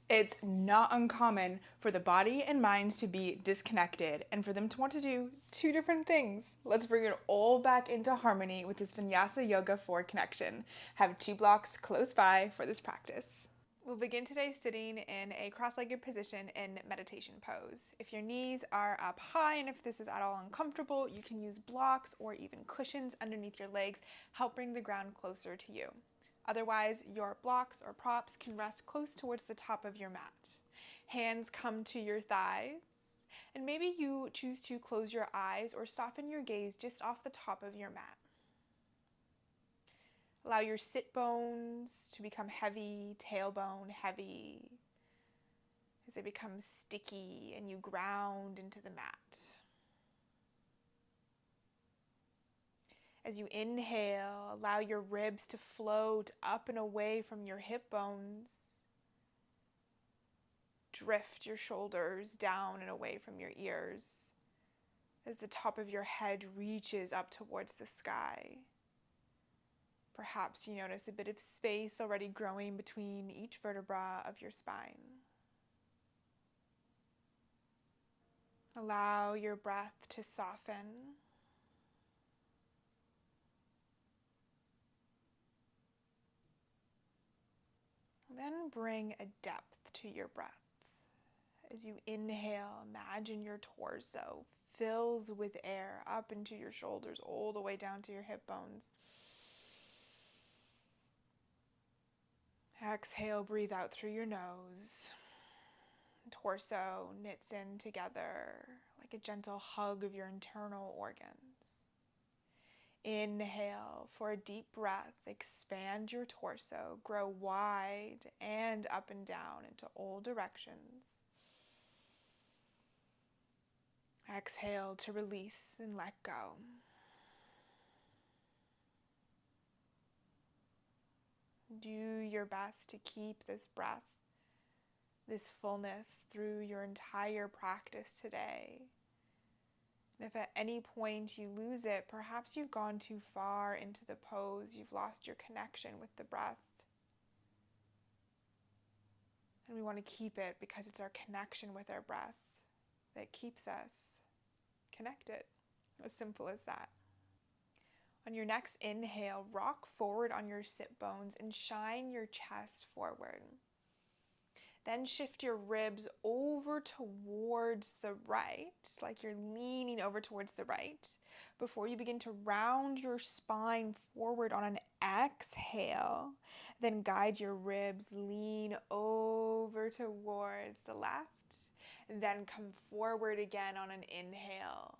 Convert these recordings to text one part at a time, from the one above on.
It's not uncommon for the body and mind to be disconnected and for them to want to do two different things. Let's bring it all back into harmony with this Vinyasa Yoga for connection. Have two blocks close by for this practice. We'll begin today sitting in a cross-legged position in meditation pose. If your knees are up high and if this is at all uncomfortable, you can use blocks or even cushions underneath your legs. Help bring the ground closer to you. Otherwise, your blocks or props can rest close towards the top of your mat. Hands come to your thighs, and maybe you choose to close your eyes or soften your gaze just off the top of your mat. Allow your sit bones to become heavy, tailbone heavy, as they become sticky and you ground into the mat. As you inhale, allow your ribs to float up and away from your hip bones. Drift your shoulders down and away from your ears as the top of your head reaches up towards the sky. Perhaps you notice a bit of space already growing between each vertebra of your spine. Allow your breath to soften. Then bring a depth to your breath. As you inhale, imagine your torso fills with air up into your shoulders, all the way down to your hip bones. Exhale, breathe out through your nose. Torso knits in together like a gentle hug of your internal organs. Inhale for a deep breath, expand your torso, grow wide and up and down into all directions. Exhale to release and let go. Do your best to keep this breath, this fullness through your entire practice today. And if at any point you lose it, perhaps you've gone too far into the pose, you've lost your connection with the breath. And we want to keep it because it's our connection with our breath that keeps us connected. As simple as that. On your next inhale, rock forward on your sit bones and shine your chest forward. Then shift your ribs over towards the right, like you're leaning over towards the right, before you begin to round your spine forward on an exhale. Then guide your ribs, lean over towards the left, then come forward again on an inhale,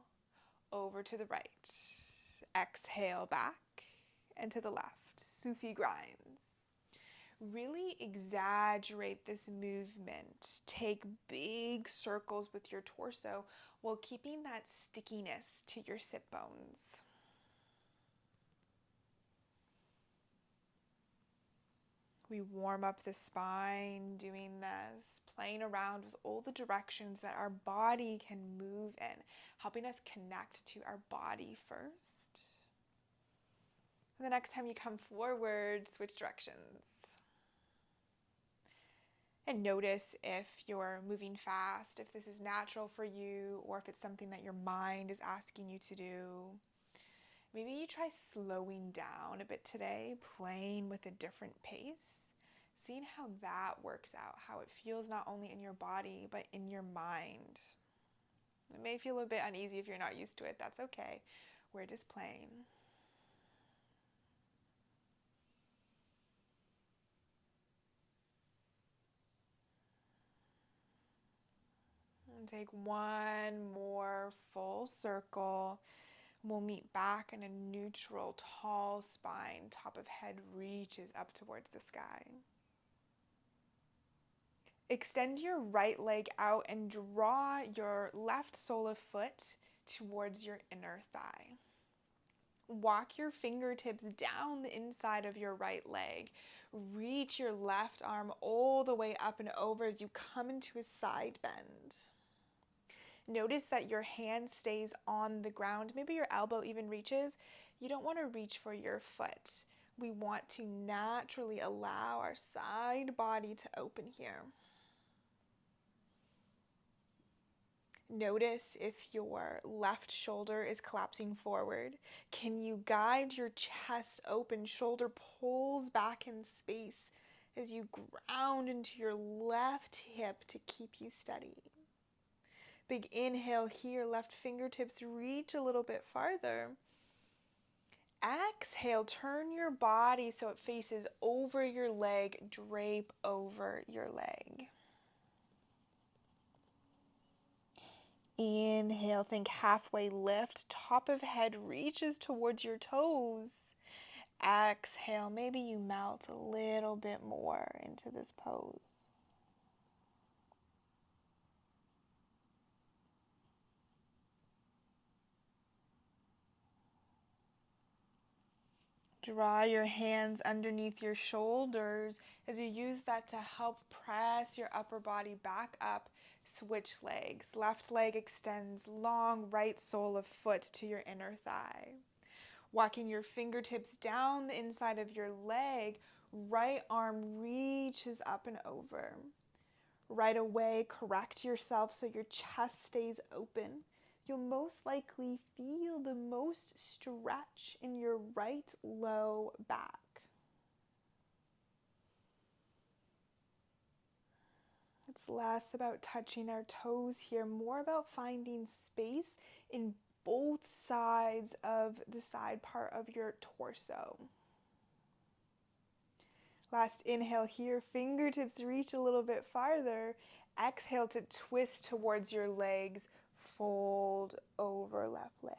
over to the right. Exhale back and to the left. Sufi grinds. Really exaggerate this movement. Take big circles with your torso while keeping that stickiness to your sit bones. We warm up the spine doing this, playing around with all the directions that our body can move in, helping us connect to our body first. And the next time you come forward, switch directions. And notice if you're moving fast, if this is natural for you, or if it's something that your mind is asking you to do. Maybe you try slowing down a bit today, playing with a different pace, seeing how that works out, how it feels not only in your body, but in your mind. It may feel a bit uneasy if you're not used to it. That's okay. We're just playing. And take one more full circle. We'll meet back in a neutral, tall spine. Top of head reaches up towards the sky. Extend your right leg out and draw your left sole of foot towards your inner thigh. Walk your fingertips down the inside of your right leg. Reach your left arm all the way up and over as you come into a side bend. Notice that your hand stays on the ground. Maybe your elbow even reaches. You don't want to reach for your foot. We want to naturally allow our side body to open here. Notice if your left shoulder is collapsing forward. Can you guide your chest open? Shoulder pulls back in space as you ground into your left hip to keep you steady. Big inhale here, left fingertips reach a little bit farther. Exhale, turn your body so it faces over your leg, drape over your leg. Inhale, think halfway lift, top of head reaches towards your toes. Exhale, maybe you melt a little bit more into this pose. Draw your hands underneath your shoulders as you use that to help press your upper body back up. Switch legs. Left leg extends long, right sole of foot to your inner thigh. Walking your fingertips down the inside of your leg, right arm reaches up and over. Right away, correct yourself so your chest stays open. You'll most likely feel the most stretch in your right low back. It's less about touching our toes here, more about finding space in both sides of the side part of your torso. Last inhale here, fingertips reach a little bit farther. Exhale to twist towards your legs, fold over left leg.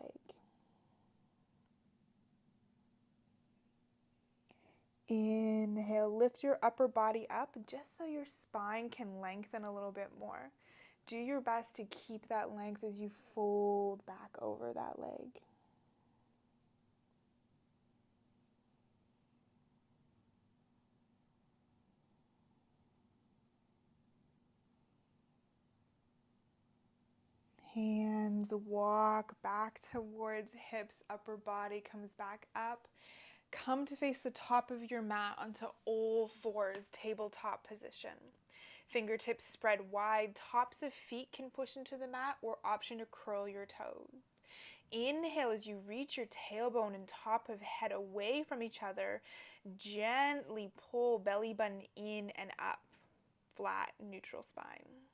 Inhale, lift your upper body up just so your spine can lengthen a little bit more. Do your best to keep that length as you fold back over that leg. Hands walk back towards hips, upper body comes back up. Come to face the top of your mat onto all fours, tabletop position. Fingertips spread wide, tops of feet can push into the mat or option to curl your toes. Inhale as you reach your tailbone and top of head away from each other. Gently pull belly button in and up, flat, neutral spine.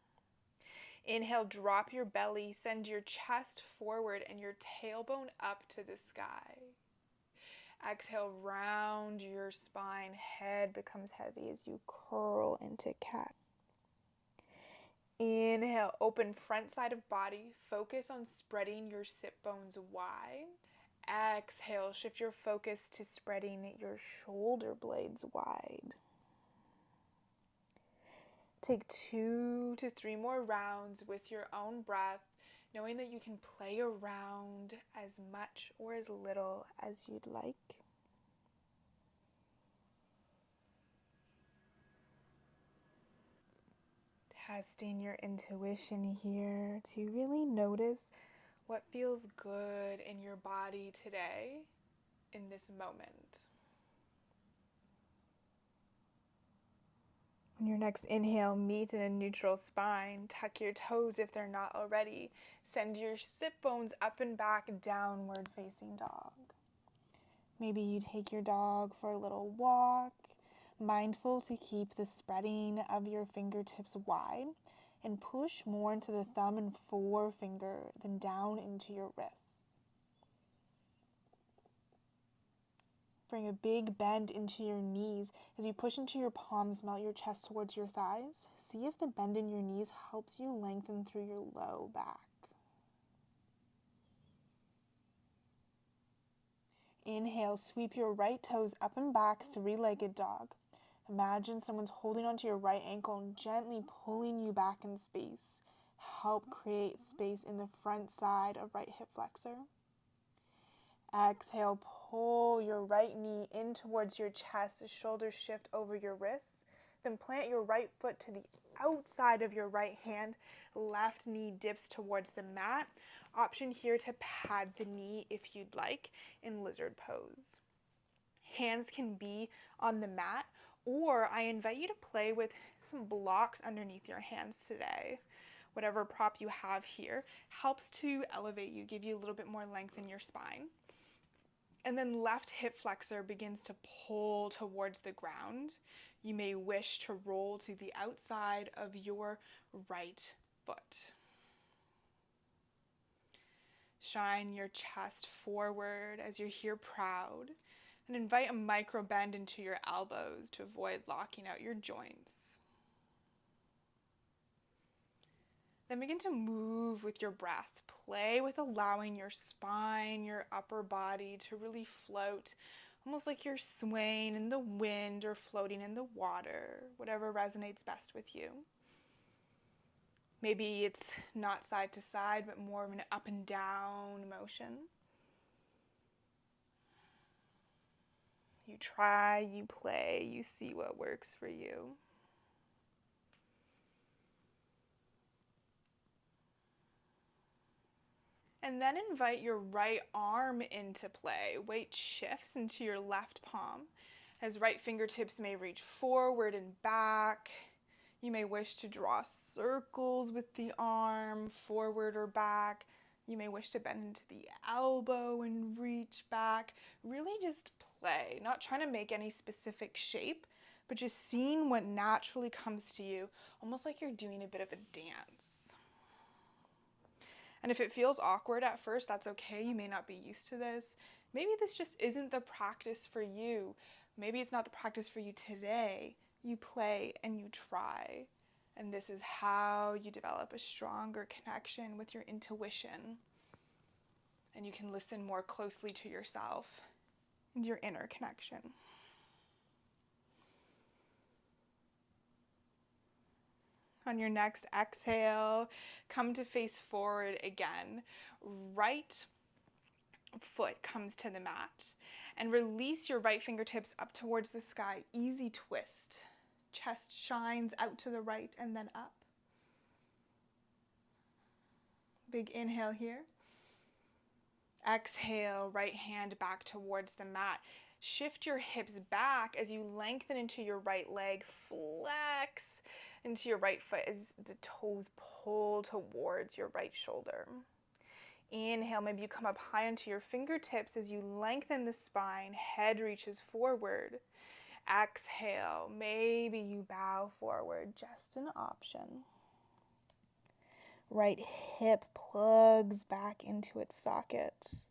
Inhale, drop your belly, send your chest forward and your tailbone up to the sky. Exhale, round your spine, head becomes heavy as you curl into cat. Inhale, open front side of body, focus on spreading your sit bones wide. Exhale, shift your focus to spreading your shoulder blades wide. Take 2 to 3 more rounds with your own breath, knowing that you can play around as much or as little as you'd like. Testing your intuition here to really notice what feels good in your body today in this moment. On your next inhale, meet in a neutral spine. Tuck your toes if they're not already. Send your sit bones up and back, downward facing dog. Maybe you take your dog for a little walk, mindful to keep the spreading of your fingertips wide and push more into the thumb and forefinger than down into your wrists. Bring a big bend into your knees. As you push into your palms, melt your chest towards your thighs. See if the bend in your knees helps you lengthen through your low back. Inhale, sweep your right toes up and back, three-legged dog. Imagine someone's holding onto your right ankle and gently pulling you back in space. Help create space in the front side of right hip flexor. Exhale, pull your right knee in towards your chest, shoulders shift over your wrists. Then plant your right foot to the outside of your right hand. Left knee dips towards the mat. Option here to pad the knee if you'd like in lizard pose. Hands can be on the mat, or I invite you to play with some blocks underneath your hands today. whatever prop you have here helps to elevate you, give you a little bit more length in your spine. And then left hip flexor begins to pull towards the ground. You may wish to roll to the outside of your right foot. Shine your chest forward as you're here proud, and invite a micro bend into your elbows to avoid locking out your joints. Then begin to move with your breath. Play with allowing your spine, your upper body to really float, almost like you're swaying in the wind or floating in the water, whatever resonates best with you. Maybe it's not side to side, but more of an up and down motion. You try, you play, you see what works for you. And then invite your right arm into play. Weight shifts into your left palm as right fingertips may reach forward and back. You may wish to draw circles with the arm, forward or back. You may wish to bend into the elbow and reach back. Really just play, not trying to make any specific shape, but just seeing what naturally comes to you, almost like you're doing a bit of a dance. And if it feels awkward at first, that's okay. You may not be used to this. Maybe this just isn't the practice for you. Maybe it's not the practice for you today. You play and you try. And this is how you develop a stronger connection with your intuition. And you can listen more closely to yourself and your inner connection. On your next exhale, come to face forward again. Right foot comes to the mat. And release your right fingertips up towards the sky. Easy twist. Chest shines out to the right and then up. Big inhale here. Exhale, right hand back towards the mat. Shift your hips back as you lengthen into your right leg. Flex into your right foot as the toes pull towards your right shoulder. Inhale, maybe you come up high onto your fingertips as you lengthen the spine. Head reaches forward. Exhale, maybe you bow forward, just an option. Right hip plugs back into its socket.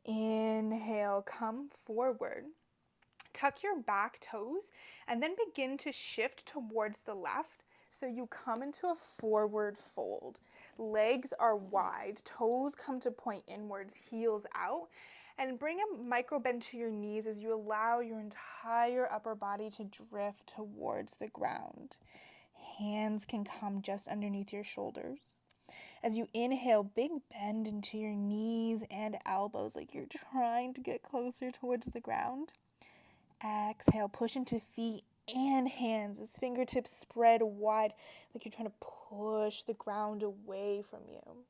Inhale, come forward. Tuck your back toes and then begin to shift towards the left so you come into a forward fold. Legs are wide, toes come to point inwards, heels out, and bring a micro bend to your knees as you allow your entire upper body to drift towards the ground. Hands can come just underneath your shoulders. As you inhale, big bend into your knees and elbows like you're trying to get closer towards the ground. Exhale, push into feet and hands as fingertips spread wide like you're trying to push the ground away from you.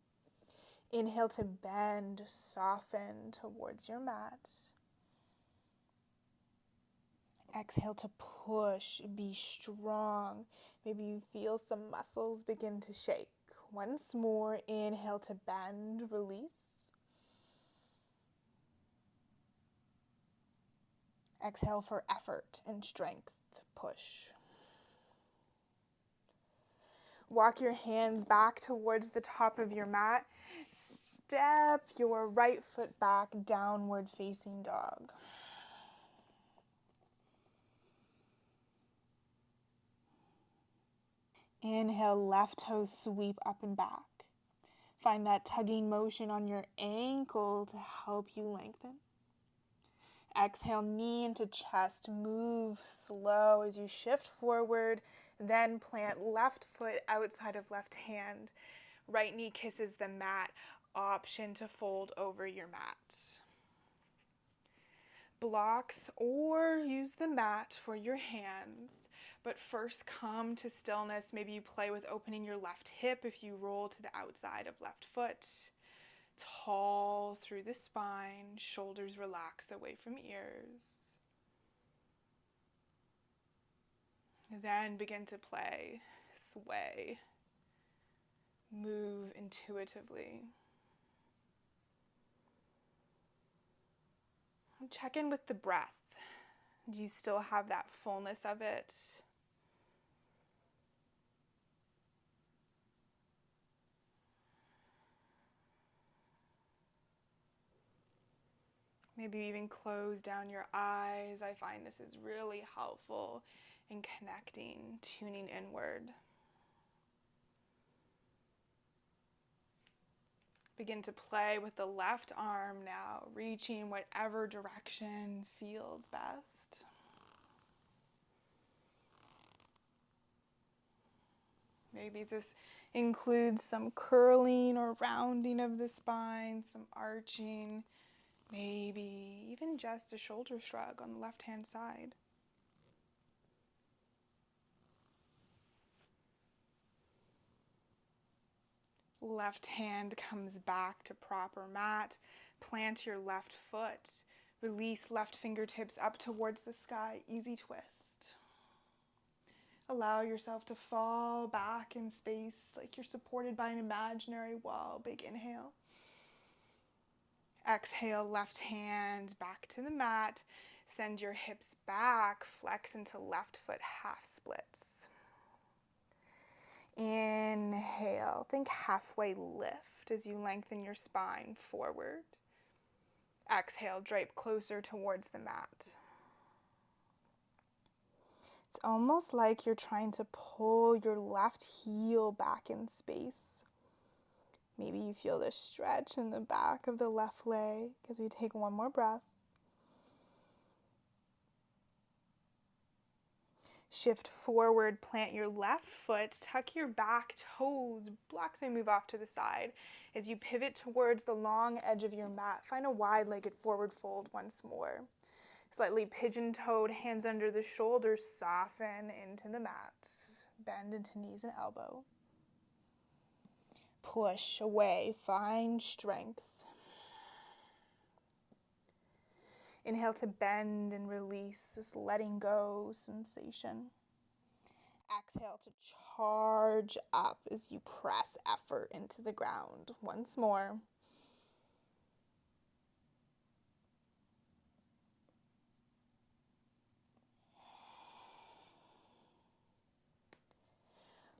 Inhale to bend, soften towards your mat. Exhale to push, be strong. Maybe you feel some muscles begin to shake. Once more, inhale to bend, release. Exhale for effort and strength, push. Walk your hands back towards the top of your mat. Step your right foot back, downward facing dog. Inhale, left toes sweep up and back. Find that tugging motion on your ankle to help you lengthen. Exhale, knee into chest, move slow as you shift forward, then plant left foot outside of left hand. Right knee kisses the mat, option to fold over your mat. Blocks or use the mat for your hands, but first come to stillness. Maybe you play with opening your left hip if you roll to the outside of left foot. tall through the spine, shoulders relax away from ears. Then begin to play, sway, move intuitively. Check in with the breath. Do you still have that fullness of it? Maybe even close down your eyes. I find this is really helpful in connecting, tuning inward. Begin to play with the left arm now, reaching whatever direction feels best. Maybe this includes some curling or rounding of the spine, some arching, maybe even just a shoulder shrug on the left-hand side. Left hand comes back to proper mat. Plant your left foot. Release left fingertips up towards the sky. Easy twist. Allow yourself to fall back in space like you're supported by an imaginary wall. Big inhale. Exhale, left hand back to the mat. Send your hips back. Flex into left foot half splits. Inhale, think halfway lift as you lengthen your spine forward. Exhale, drape closer towards the mat. It's almost like you're trying to pull your left heel back in space. Maybe you feel the stretch in the back of the left leg as we take one more breath. Shift forward, plant your left foot, tuck your back toes, blocks may move off to the side. As you pivot towards the long edge of your mat, find a wide-legged forward fold once more. Slightly pigeon-toed, hands under the shoulders, soften into the mat. Bend into knees and elbow. Push away, find strength. Inhale to bend and release this letting go sensation. Exhale to charge up as you press effort into the ground. Once more.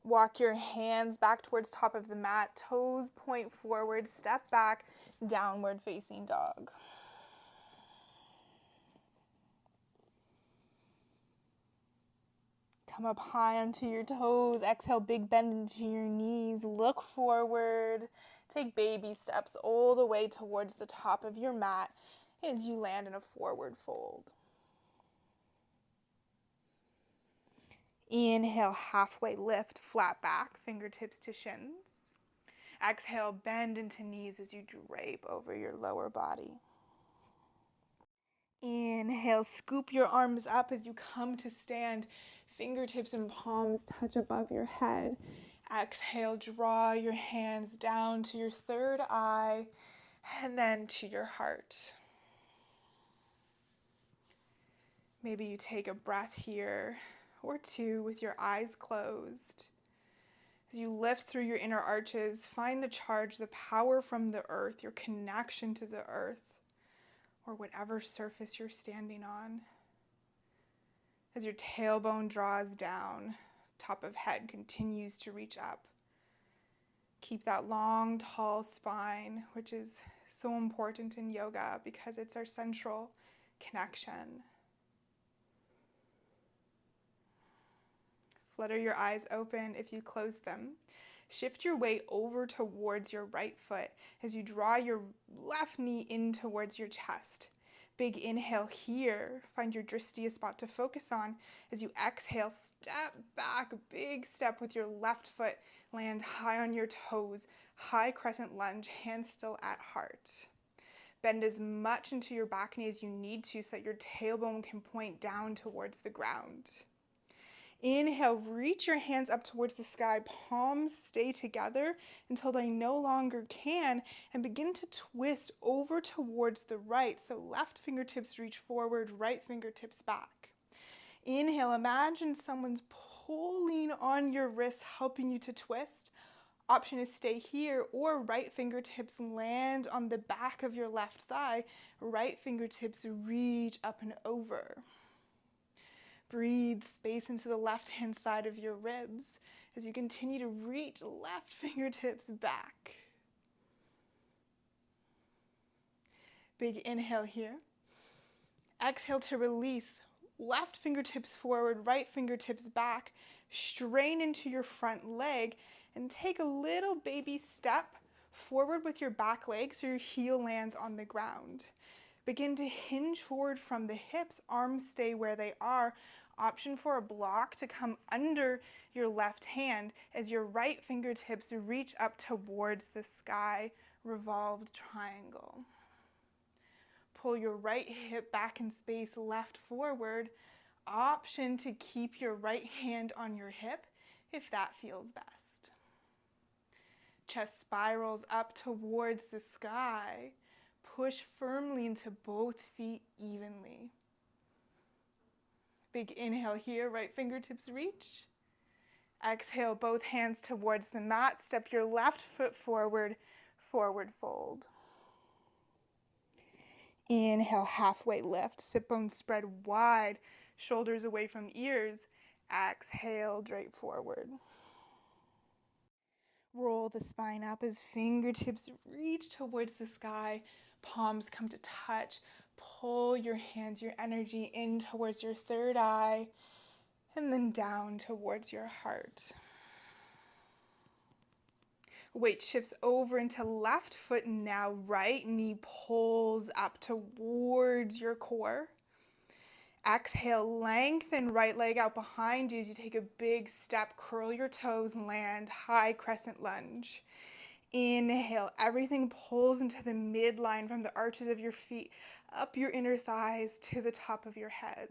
Walk your hands back towards top of the mat. Toes point forward, step back, downward facing dog. Come up high onto your toes. Exhale, big bend into your knees. Look forward. Take baby steps all the way towards the top of your mat as you land in a forward fold. Inhale, halfway lift, flat back, fingertips to shins. Exhale, bend into knees as you drape over your lower body. Inhale, scoop your arms up as you come to stand. Fingertips and palms touch above your head. Exhale, draw your hands down to your third eye and then to your heart. Maybe you take a breath here or two with your eyes closed. As you lift through your inner arches, find the charge, the power from the earth, your connection to the earth, or whatever surface you're standing on. As your tailbone draws down, top of head continues to reach up. Keep that long, tall spine, which is so important in yoga because it's our central connection. Flutter your eyes open if you close them. Shift your weight over towards your right foot as you draw your left knee in towards your chest. Big inhale here. Find your drishti, a spot to focus on. As you exhale, step back, big step with your left foot. Land high on your toes. High crescent lunge, hands still at heart. Bend as much into your back knee as you need to so that your tailbone can point down towards the ground. Inhale, reach your hands up towards the sky. Palms stay together until they no longer can, and begin to twist over towards the right. So left fingertips reach forward, right fingertips back. Inhale, imagine someone's pulling on your wrist, helping you to twist. Option is stay here, or right fingertips land on the back of your left thigh. Right fingertips reach up and over. Breathe space into the left-hand side of your ribs as you continue to reach left fingertips back. Big inhale here. Exhale to release. Left fingertips forward, right fingertips back. Strain into your front leg and take a little baby step forward with your back leg so your heel lands on the ground. Begin to hinge forward from the hips, arms stay where they are. Option for a block to come under your left hand as your right fingertips reach up towards the sky, revolved triangle. Pull your right hip back in space, left forward. Option to keep your right hand on your hip if that feels best. Chest spirals up towards the sky. Push firmly into both feet evenly. Big inhale here, right fingertips reach. Exhale, both hands towards the mat. Step your left foot forward, forward fold. Inhale, halfway lift. Sit bones spread wide, shoulders away from ears. Exhale, drape forward. Roll the spine up as fingertips reach towards the sky. Palms come to touch. Pull your hands, your energy in towards your third eye, and then down towards your heart. Weight shifts over into left foot now. Right knee pulls up towards your core. Exhale, lengthen right leg out behind you as you take a big step. Curl your toes, land high crescent lunge. Inhale, everything pulls into the midline from the arches of your feet, up your inner thighs to the top of your head.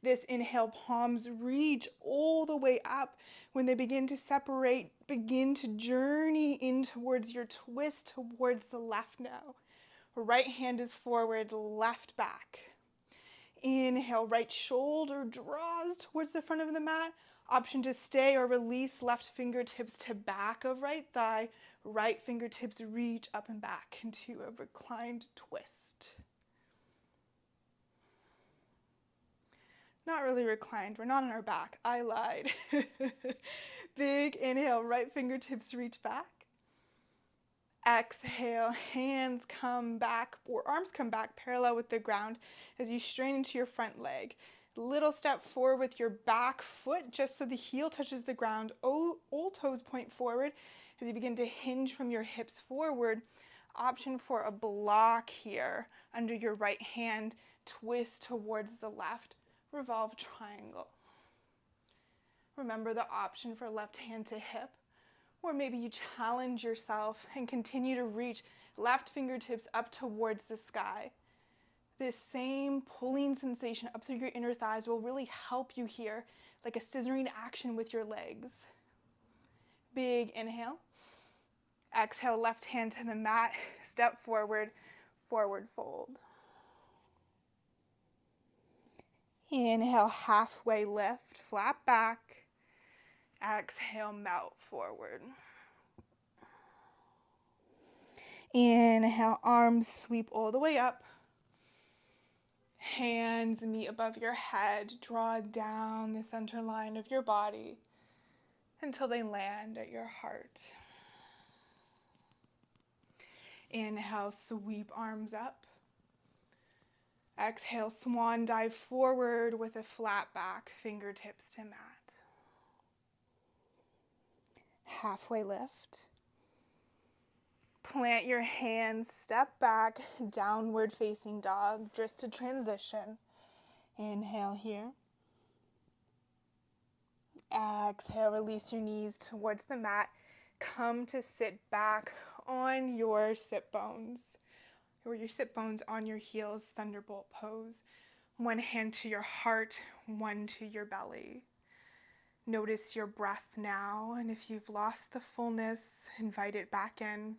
This inhale, palms reach all the way up. When they begin to separate, begin to journey in towards your twist towards the left now. Right hand is forward, left back. Inhale, right shoulder draws towards the front of the mat. Option to stay or release, left fingertips to back of right thigh. Right fingertips reach up and back into a reclined twist. Not really reclined, we're not on our back. I lied. Big inhale, right fingertips reach back. Exhale, hands come back or arms come back parallel with the ground as you strain into your front leg. Little step forward with your back foot just so the heel touches the ground. All toes point forward as you begin to hinge from your hips forward. Option for a block here under your right hand. Twist towards the left. Revolve triangle. Remember the option for left hand to hip. Or maybe you challenge yourself and continue to reach left fingertips up towards the sky. This same pulling sensation up through your inner thighs will really help you here, like a scissoring action with your legs. Big inhale. Exhale, left hand to the mat. Step forward, forward fold. Inhale, halfway lift, flat back. Exhale, melt forward. Inhale, arms sweep all the way up. Hands meet above your head. Draw down the center line of your body until they land at your heart. Inhale, sweep arms up. Exhale, swan dive forward with a flat back, fingertips to mat. Halfway lift. Plant your hands, step back, downward facing dog, just to transition. Inhale here. Exhale, release your knees towards the mat. Come to sit back on your sit bones, or your sit bones on your heels, thunderbolt pose. One hand to your heart, one to your belly. Notice your breath now, and if you've lost the fullness, invite it back in.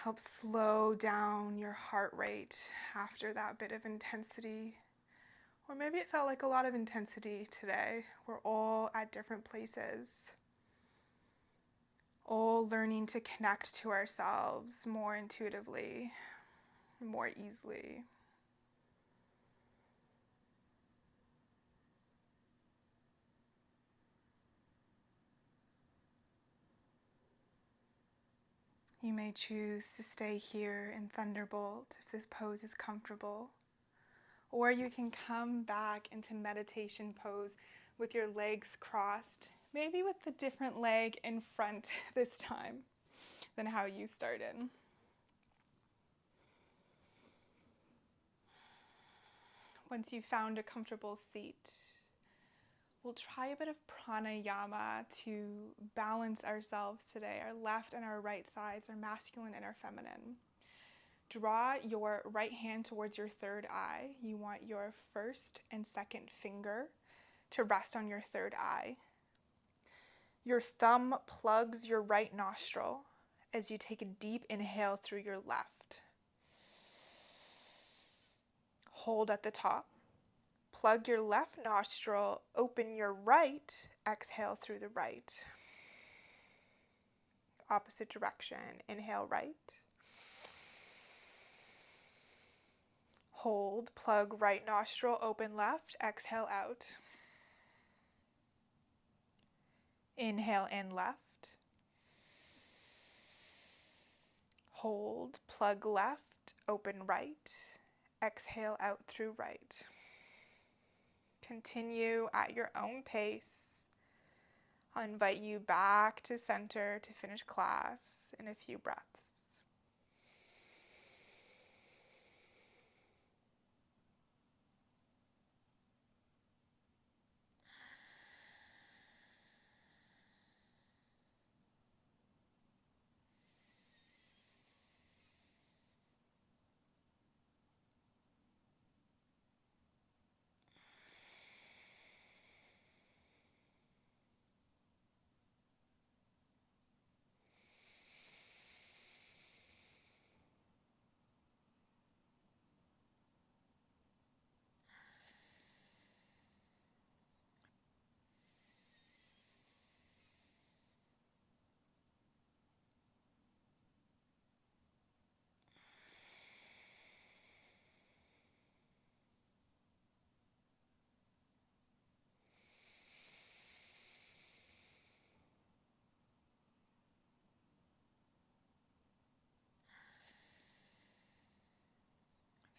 Help slow down your heart rate after that bit of intensity. Or maybe it felt like a lot of intensity today. We're all at different places, all learning to connect to ourselves more intuitively, more easily. You may choose to stay here in Thunderbolt if this pose is comfortable. Or you can come back into meditation pose with your legs crossed, maybe with the different leg in front this time than how you started. Once you've found a comfortable seat, we'll try a bit of pranayama to balance ourselves today, our left and our right sides, our masculine and our feminine. Draw your right hand towards your third eye. You want your first and second finger to rest on your third eye. Your thumb plugs your right nostril as you take a deep inhale through your left. Hold at the top. Plug your left nostril, open your right, exhale through the right. Opposite direction, inhale right. Hold, plug right nostril, open left, exhale out. Inhale in left. Hold, plug left, open right, exhale out through right. Continue at your own pace. I'll invite you back to center to finish class in a few breaths.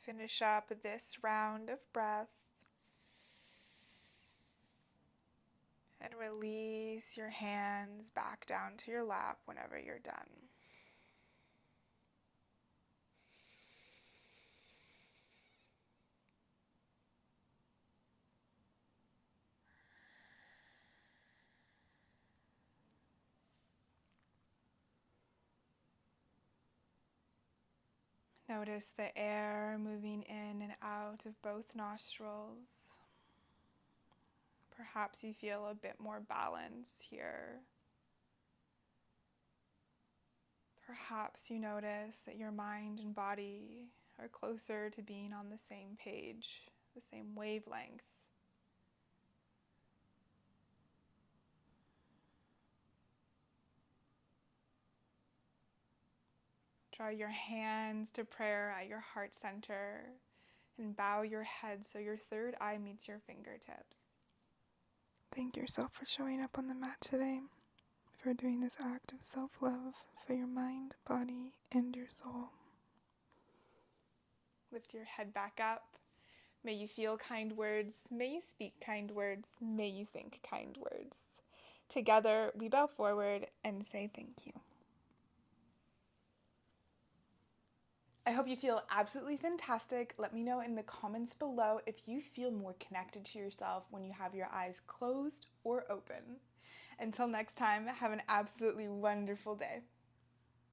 Finish up this round of breath and release your hands back down to your lap whenever you're done. Notice the air moving in and out of both nostrils. Perhaps you feel a bit more balance here. Perhaps you notice that your mind and body are closer to being on the same page, the same wavelength. Draw your hands to prayer at your heart center and bow your head so your third eye meets your fingertips. Thank yourself for showing up on the mat today, for doing this act of self-love for your mind, body, and your soul. Lift your head back up. May you feel kind words. May you speak kind words. May you think kind words. Together, we bow forward and say thank you. I hope you feel absolutely fantastic. Let me know in the comments below if you feel more connected to yourself when you have your eyes closed or open. Until next time, have an absolutely wonderful day.